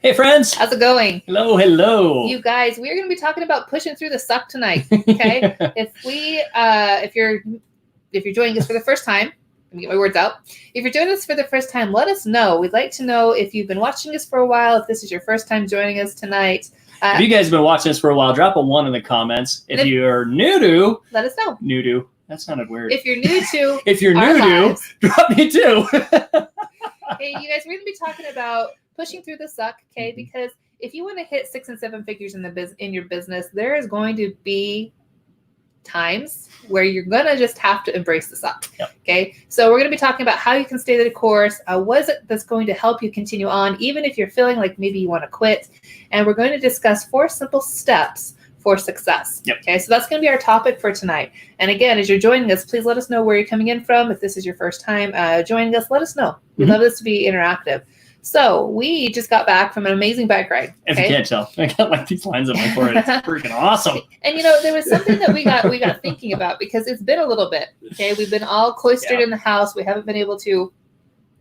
Hey friends. How's it going? Hello. You guys, we're going to be talking about pushing through the suck tonight. Okay. If you're joining us for the first time, let me get my words out. If you're joining us for the first time, let us know. We'd like to know if you've been watching us for a while, if this is your first time joining us tonight. If you guys have been watching us for a while, drop a 1 in the comments. If you're new to, let us know. New to, that sounded weird. If you're new to, if you're new to, drop me 2. Hey, you guys, we're going to be talking about pushing through the suck, okay? Because if you want to hit 6 and 7 figures in your business, there is going to be times where you're going to just have to embrace the suck. Yep. Okay. So we're going to be talking about how you can stay the course. What is it that's going to help you continue on, even if you're feeling like maybe you want to quit. And we're going to discuss 4 simple steps for success. Yep. Okay. So that's going to be our topic for tonight. And again, as you're joining us, please let us know where you're coming in from. If this is your first time joining us, let us know. We'd love this to be interactive. So we just got back from an amazing bike ride. Okay? If you can't tell, I got like these lines on my forehead. It's freaking awesome. And you know, there was something that we got thinking about, because it's been a little bit. Okay, we've been all cloistered in the house. We haven't been able to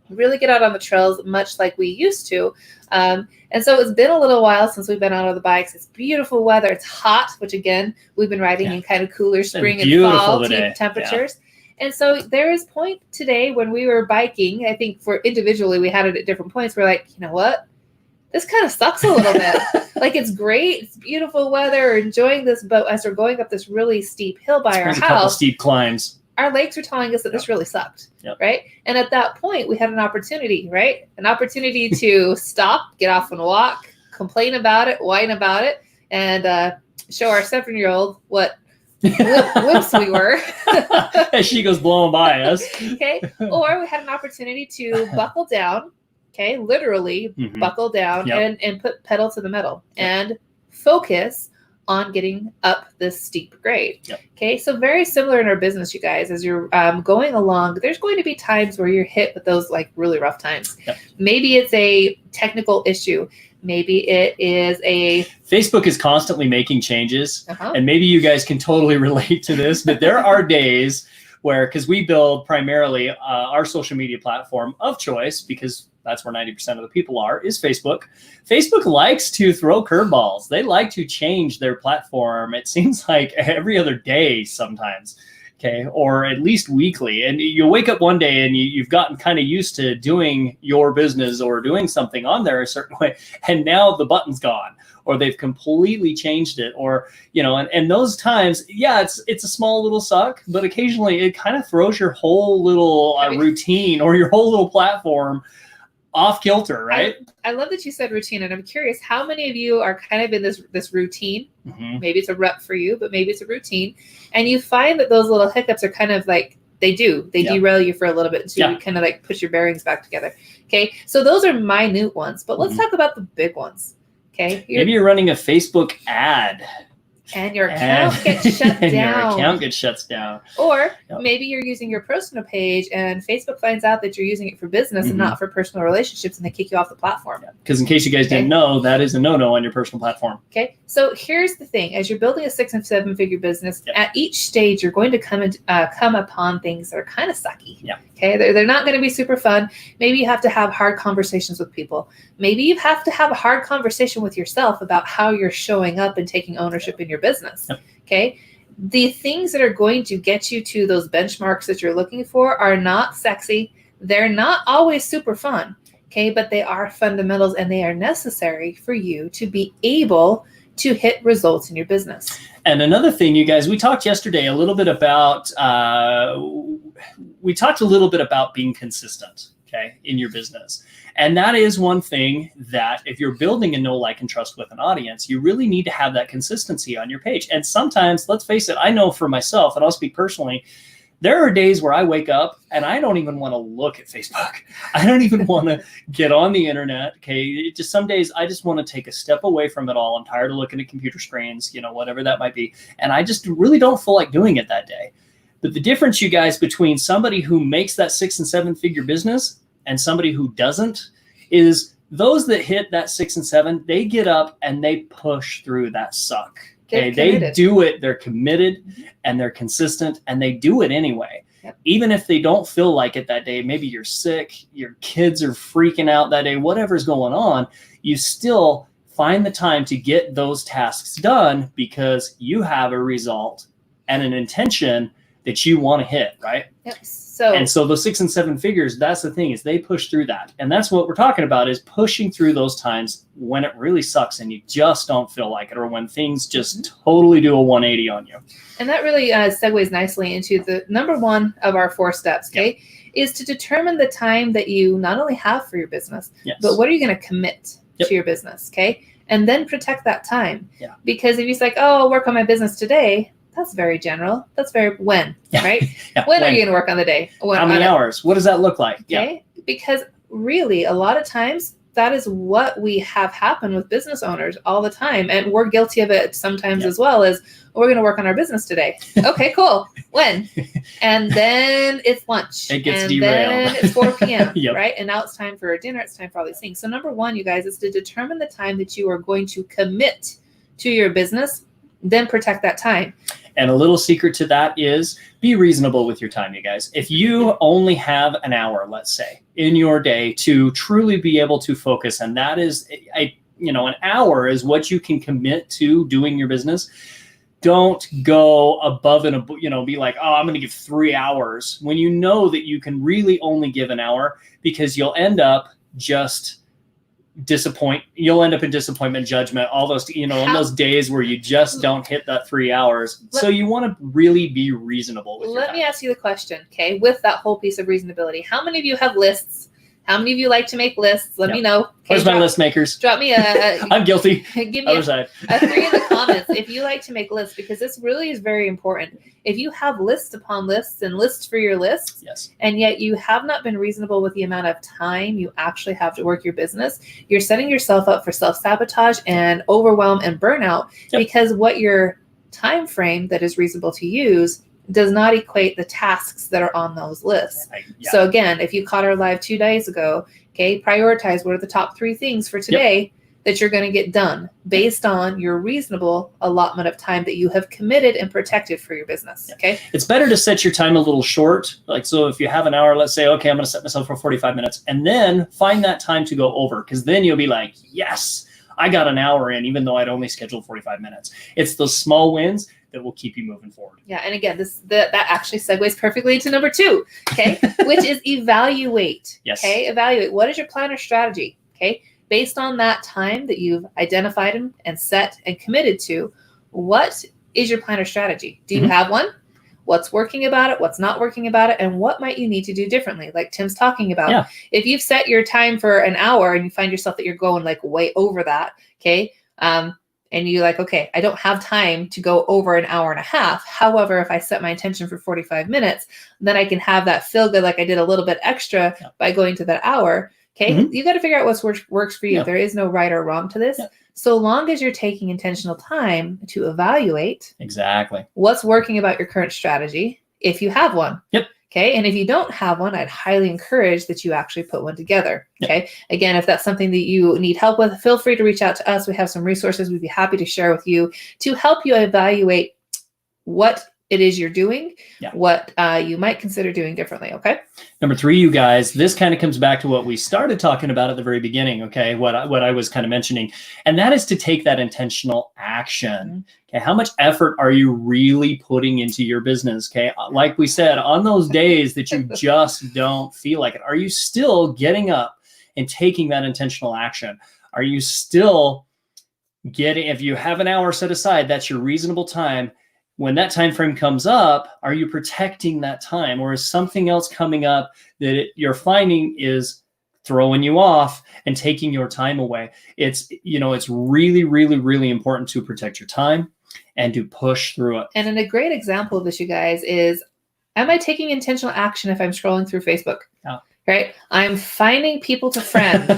really get out on the trails much like we used to. And so it's been a little while since we've been out on the bikes. It's beautiful weather. It's hot, which again, we've been riding in kind of cooler spring and fall temperatures. And so there is point today when we were biking, I think for individually, we had it at different points. We're like, you know what? This kind of sucks a little bit. Like, it's great. It's beautiful weather. We're enjoying this, but as we're going up this really steep hill by our house, a couple steep climbs, our legs were telling us that this really sucked. Right. And at that point we had an opportunity, right? An opportunity to stop, get off and walk, complain about it, whine about it, and show our 7-year-old what whoops we were. As she goes blowing by us. Okay. Or we had an opportunity to buckle down, okay, literally buckle down and put pedal to the metal and focus on getting up this steep grade. Okay. So very similar in our business, you guys, as you're going along, there's going to be times where you're hit with those like really rough times. Maybe it's a technical issue. Maybe it is Facebook is constantly making changes, and maybe you guys can totally relate to this, but there are days where, because we build primarily our social media platform of choice, because that's where 90% of the people are, is Facebook. Facebook likes to throw curveballs. They like to change their platform. It seems like every other day sometimes. Okay, or at least weekly. And you wake up one day and you've gotten kind of used to doing your business or doing something on there a certain way. And now the button's gone, or they've completely changed it, or, you know, and those times, it's a small little suck, but occasionally it kind of throws your whole little routine or your whole little platform off kilter, right? I love that you said routine, and I'm curious how many of you are kind of in this routine. Maybe it's a rep for you, but maybe it's a routine, and you find that those little hiccups are kind of like they derail you for a little bit until you kind of like put your bearings back together. Okay, so those are minute ones, but let's talk about the big ones. Okay, maybe you're running a Facebook ad. And your account gets shut down. Your account gets shut down. Or maybe you're using your personal page and Facebook finds out that you're using it for business and not for personal relationships, and they kick you off the platform. Because in case you guys didn't know, that is a no-no on your personal platform. Okay. So here's the thing. As you're building a 6 and 7 figure business, at each stage, you're going to come upon things that are kind of sucky. Okay. They're not going to be super fun. Maybe you have to have hard conversations with people. Maybe you have to have a hard conversation with yourself about how you're showing up and taking ownership in your business. Okay. The things that are going to get you to those benchmarks that you're looking for are not sexy. They're not always super fun. Okay. But they are fundamentals, and they are necessary for you to be able to hit results in your business. And another thing, you guys, we talked yesterday a little bit about, being consistent, okay, in your business. And that is one thing that if you're building a know, like, and trust with an audience, you really need to have that consistency on your page. And sometimes, let's face it, I know for myself, and I'll speak personally, there are days where I wake up and I don't even want to look at Facebook. I don't even want to get on the internet. Okay. Just some days I just want to take a step away from it all. I'm tired of looking at computer screens, you know, whatever that might be. And I just really don't feel like doing it that day. But the difference, you guys, between somebody who makes that 6 and 7 figure business and somebody who doesn't is those that hit that 6 and 7, they get up and they push through that suck. Okay, they do it. They're committed and they're consistent, and they do it anyway. Yep. Even if they don't feel like it that day, maybe you're sick, your kids are freaking out that day, whatever's going on, you still find the time to get those tasks done because you have a result and an intention that you want to hit, right? Yep. And so those 6 and 7 figures, that's the thing, is they push through that. And that's what we're talking about, is pushing through those times when it really sucks and you just don't feel like it, or when things just totally do a 180 on you. And that really segues nicely into the number one of our 4 steps, okay, is to determine the time that you not only have for your business, but what are you going to commit to your business, okay? And then protect that time. Because if you say, oh, I'll work on my business today, that's very general. That's very when, right? When are you going to work on the day? How many hours? What does that look like? Okay. Because really, a lot of times, that is what we have happen with business owners all the time. And we're guilty of it sometimes as well, as we're going to work on our business today. Okay, cool. When? And then it's lunch. It gets and derailed. Then it's 4 p.m., right? And now it's time for dinner. It's time for all these things. So number one, you guys, is to determine the time that you are going to commit to your business, then protect that time. And a little secret to that is be reasonable with your time, you guys. If you only have an hour, let's say, in your day to truly be able to focus, and that is, an hour is what you can commit to doing your business. Don't go above and, be like, oh, I'm going to give 3 hours when you know that you can really only give an hour, because you'll end up just you'll end up in disappointment, judgment, all those, in those days where you just don't hit that 3 hours. So you want to really be reasonable with your time. Let me ask you the question, okay, with that whole piece of reasonability. How many of you have lists? How many of you like to make lists? Let me know. Okay, where's my list makers? Drop me a I'm guilty. Give me a 3 in the comments if you like to make lists, because this really is very important. If you have lists upon lists and lists for your lists, and yet you have not been reasonable with the amount of time you actually have to work your business, you're setting yourself up for self-sabotage and overwhelm and burnout, because what your time frame that is reasonable to use does not equate the tasks that are on those lists. So again, if you caught our live 2 days ago, okay, prioritize what are the top 3 things for today that you're going to get done based on your reasonable allotment of time that you have committed and protected for your business. Okay. It's better to set your time a little short. Like, so if you have an hour, let's say, okay, I'm going to set myself for 45 minutes, and then find that time to go over, because then you'll be like, yes, I got an hour in, even though I'd only scheduled 45 minutes. It's those small wins that will keep you moving forward. Yeah, and again, that actually segues perfectly into number 2, okay, which is evaluate. Okay, evaluate. What is your plan or strategy? Okay, based on that time that you've identified and set and committed to, what is your plan or strategy? Do you have one? What's working about it? What's not working about it? And what might you need to do differently? Like Tim's talking about. If you've set your time for an hour and you find yourself that you're going like way over that, okay, and you're like, okay, I don't have time to go over an hour and a half. However, if I set my intention for 45 minutes, then I can have that feel good, like I did a little bit extra by going to that hour. Okay, you got to figure out what works for you. There is no right or wrong to this. So long as you're taking intentional time to evaluate what's working about your current strategy, if you have one. Okay. And if you don't have one, I'd highly encourage that you actually put one together. Okay. Again, if that's something that you need help with, feel free to reach out to us. We have some resources we'd be happy to share with you to help you evaluate what it is you're doing, what you might consider doing differently. Okay. Number 3, you guys, this kind of comes back to what we started talking about at the very beginning. Okay. What I was kind of mentioning, and that is to take that intentional action. Okay. How much effort are you really putting into your business? Okay. Like we said, on those days that you just don't feel like it, are you still getting up and taking that intentional action? Are you still getting, if you have an hour set aside, that's your reasonable time. When that time frame comes up, are you protecting that time, or is something else coming up that you're finding is throwing you off and taking your time away? It's really, really, really important to protect your time and to push through it. And a great example of this, you guys, is, am I taking intentional action if I'm scrolling through Facebook? Right? I'm finding people to friend.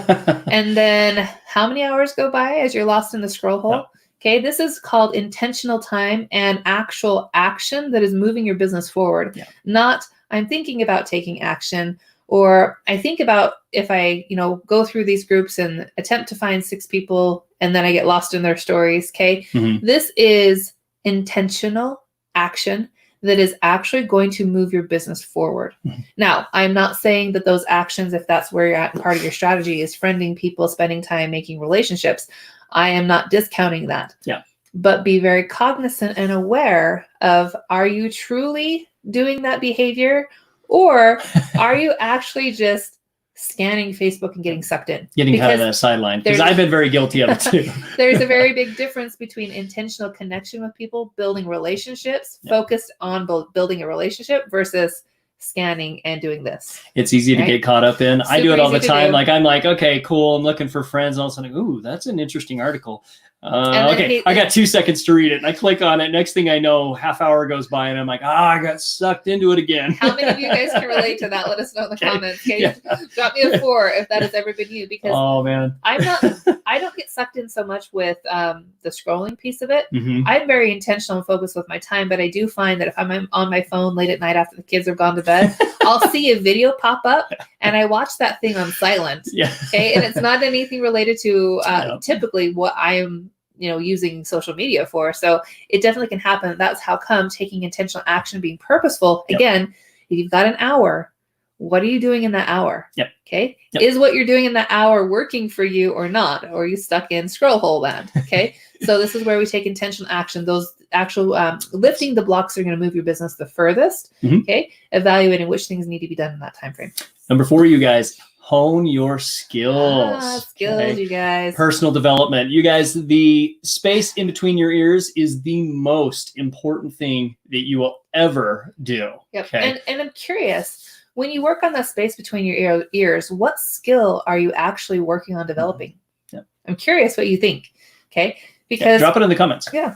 And then how many hours go by as you're lost in the scroll hole? Okay, this is called intentional time and actual action that is moving your business forward. Not, I'm thinking about taking action, or I think about if I, go through these groups and attempt to find 6 people and then I get lost in their stories. Okay, this is intentional action that is actually going to move your business forward. Mm-hmm. Now, I'm not saying that those actions, if that's where you're at, part of your strategy is friending people, spending time, making relationships. I am not discounting that. Yeah. But be very cognizant and aware of, are you truly doing that behavior, or are you actually just scanning Facebook and getting sucked in? Getting kind of a sideline, because I've been very guilty of it too. There's a very big difference between intentional connection with people, building relationships, focused on building a relationship, versus scanning and doing this. It's easy to get caught up in. I do it all the time. do. Like, I'm like, okay, cool. I'm looking for friends. And all of a sudden, ooh, that's an interesting article. Okay, I got 2 seconds to read it. And I click on it. Next thing I know, half hour goes by and I'm like, I got sucked into it again. How many of you guys can relate to that? Let us know in the comments. Okay. Yeah. Drop me a 4 if that has ever been you, because oh man, I don't get sucked in so much with the scrolling piece of it. Mm-hmm. I'm very intentional and focused with my time, but I do find that if I'm on my phone late at night after the kids have gone to bed, I'll see a video pop up and I watch that thing on silent. Yeah. Okay. And it's not anything related to typically what I am using social media for. So it definitely can happen. That's how come taking intentional action, being purposeful. Again, if you've got an hour, what are you doing in that hour? Yep. Okay. Yep. Is what you're doing in that hour working for you or not? Or are you stuck in scroll hole land? Okay. So this is where we take intentional action. Those actual lifting the blocks are going to move your business the furthest. Mm-hmm. Okay. Evaluating which things need to be done in that time frame. Number 4, you guys. Hone your skills. Skills, you guys. Personal development. You guys, the space in between your ears is the most important thing that you will ever do. Yep. Okay? And I'm curious, when you work on that space between your ears, what skill are you actually working on developing? Yep. I'm curious what you think. Okay. Because drop it in the comments. Yeah.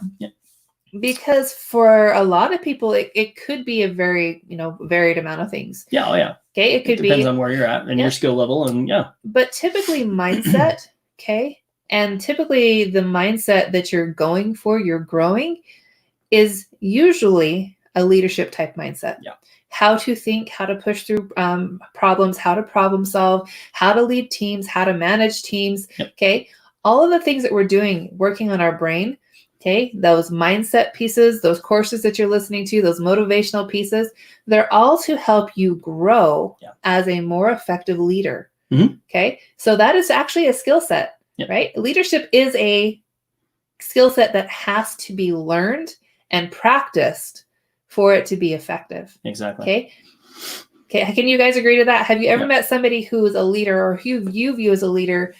Because for a lot of people, it could be a very, varied amount of things. Yeah. Oh, yeah. Okay. It depends on where you're at and your skill level. And But typically mindset, okay. And typically the mindset that you're going for, you're growing, is usually a leadership type mindset. Yeah. How to think, how to push through problems, how to problem solve, how to lead teams, how to manage teams. Yep. Okay. All of the things that we're doing, working on our brain. Okay, those mindset pieces, those courses that you're listening to, those motivational pieces, they're all to help you grow as a more effective leader. Mm-hmm. Okay, so that is actually a skill set, right? Leadership is a skill set that has to be learned and practiced for it to be effective. Exactly. Okay, can you guys agree to that? Have you ever met somebody who is a leader, or who you view as a leader,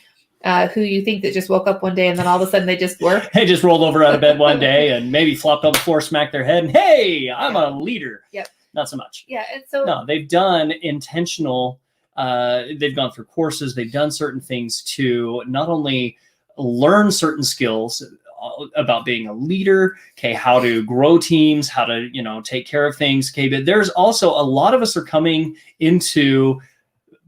who you think that just woke up one day and then all of a sudden they just were? They just rolled over out of bed one day and maybe flopped on the floor, smacked their head, and hey, I'm a leader. Yep. Not so much. Yeah. And so no, they've done intentional, they've gone through courses, they've done certain things to not only learn certain skills about being a leader, okay, how to grow teams, how to, take care of things. Okay. But there's also a lot of us are coming into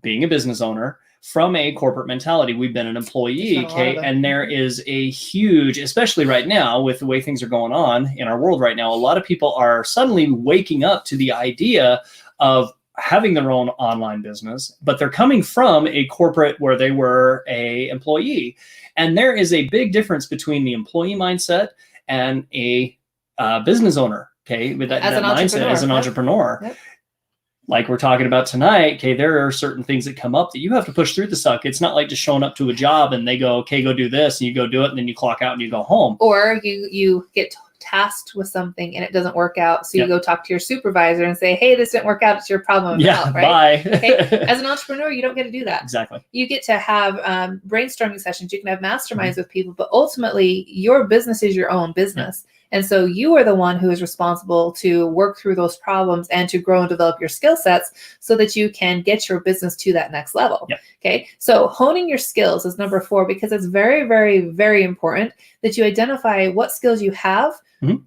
being a business owner from a corporate mentality. We've been an employee, okay, and there is a huge, especially right now with the way things are going on in our world right now, a lot of people are suddenly waking up to the idea of having their own online business, but they're coming from a corporate where they were a employee. And there is a big difference between the employee mindset and a business owner, okay, with that mindset as an entrepreneur. Yep. Like we're talking about tonight, okay, there are certain things that come up that you have to push through the suck. It's not like just showing up to a job and they go, okay, go do this, and you go do it, and then you clock out and you go home. Or you get tasked with something and it doesn't work out. So you go talk to your supervisor and say, hey, this didn't work out. It's your problem. Out, right? Bye. Okay? As an entrepreneur, you don't get to do that. Exactly. You get to have brainstorming sessions. You can have masterminds with people, but ultimately your business is your own business. And so you are the one who is responsible to work through those problems and to grow and develop your skill sets so that you can get your business to that next level. Yep. Okay. So honing your skills is number 4, because it's very, very, very important that you identify what skills you have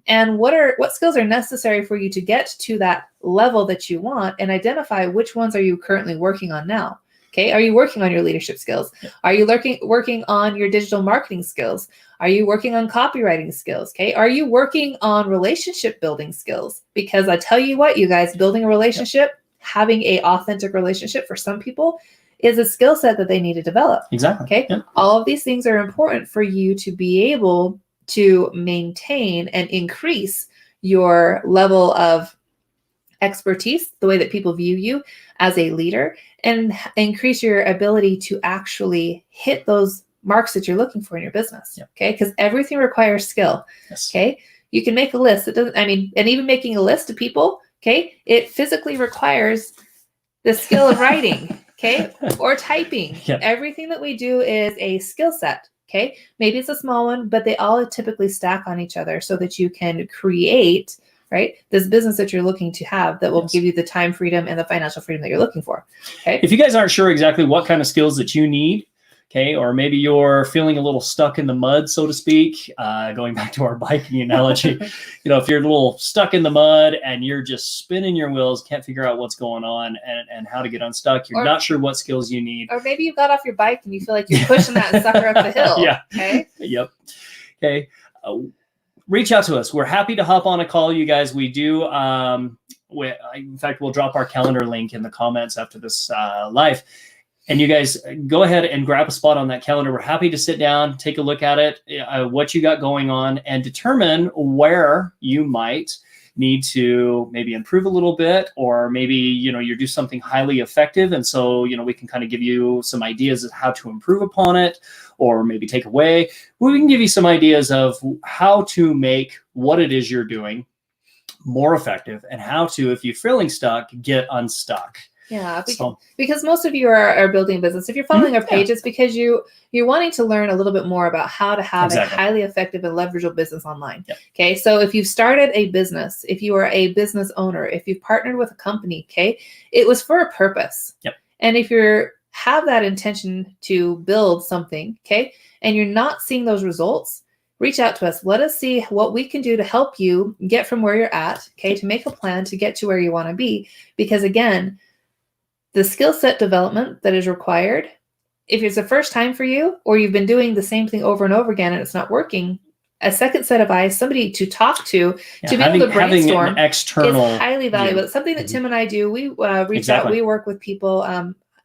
and what skills are necessary for you to get to that level that you want, and identify which ones are you currently working on now. Okay. Are you working on your leadership skills? Are you working on your digital marketing skills? Are you working on copywriting skills? Okay. Are you working on relationship building skills? Because I tell you what, you guys, building a relationship, having a authentic relationship for some people is a skill set that they need to develop. Exactly. Okay. Yep. All of these things are important for you to be able to maintain and increase your level of expertise, the way that people view you as a leader, and increase your ability to actually hit those marks that you're looking for in your business. Yep. Okay. Because everything requires skill. Yes. Okay. You can make a list. It doesn't, and even making a list of people, okay, it physically requires the skill of writing, okay, or typing. Yep. Everything that we do is a skill set. Okay. Maybe it's a small one, but they all typically stack on each other so that you can create, right, this business that you're looking to have that will Yes. give you the time freedom and the financial freedom that you're looking for. Okay. If you guys aren't sure exactly what kind of skills that you need, okay, or maybe you're feeling a little stuck in the mud, so to speak, going back to our biking analogy, if you're a little stuck in the mud and you're just spinning your wheels, can't figure out what's going on and how to get unstuck, you're not sure what skills you need. Or maybe you got off your bike and you feel like you're pushing that sucker up the hill. Yeah. Okay. Yep. Okay. Reach out to us. We're happy to hop on a call, you guys. We do. In fact, we'll drop our calendar link in the comments after this live. And you guys go ahead and grab a spot on that calendar. We're happy to sit down, take a look at it, what you got going on, and determine where you might need to maybe improve a little bit, or maybe, you do something highly effective. And so, we can kind of give you some ideas of how to improve upon it, or maybe take away. We can give you some ideas of how to make what it is you're doing more effective, and how to, if you're feeling stuck, get unstuck. Yeah, because most of you are building a business. If you're following our page, it's because you're wanting to learn a little bit more about how to have a highly effective and leverageable business online. Yep. Okay, so if you've started a business, if you are a business owner, if you've partnered with a company, okay, it was for a purpose. Yep. And if you have that intention to build something, okay, and you're not seeing those results, reach out to us. Let us see what we can do to help you get from where you're at, okay, to make a plan to get to where you want to be. Because again, the skill set development that is required, if it's the first time for you, or you've been doing the same thing over and over again and it's not working, a second set of eyes, somebody to talk to be able to brainstorm external is highly valuable. It's something that Tim and I do. We reach out, we work with people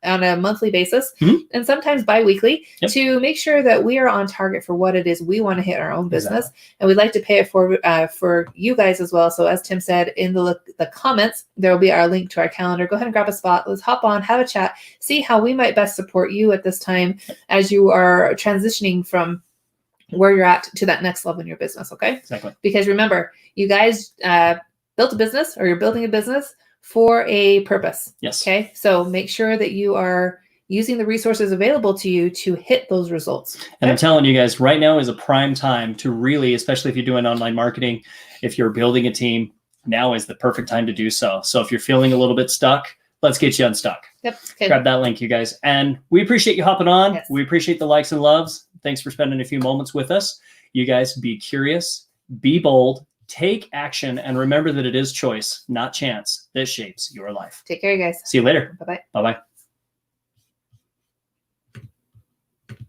on a monthly basis and sometimes bi-weekly to make sure that we are on target for what it is we want to hit our own business. And we'd like to pay it for you guys as well. So as Tim said in the comments, there will be our link to our calendar. Go ahead and grab a spot. Let's hop on, have a chat, see how we might best support you at this time as you are transitioning from where you're at to that next level in your business. Okay. Exactly. Because remember, you guys built a business, or you're building a business for a purpose. Yes. Okay. So make sure that you are using the resources available to you to hit those results. Okay? And I'm telling you guys, right now is a prime time to really, especially if you're doing online marketing, if you're building a team, now is the perfect time to do so. So if you're feeling a little bit stuck, let's get you unstuck. Yep. Okay. Grab that link, you guys. And we appreciate you hopping on. Yes. We appreciate the likes and loves. Thanks for spending a few moments with us. You guys be curious, be bold, take action, and remember that it is choice, not chance, that shapes your life. Take care, you guys. See you later. Bye-bye. Bye-bye.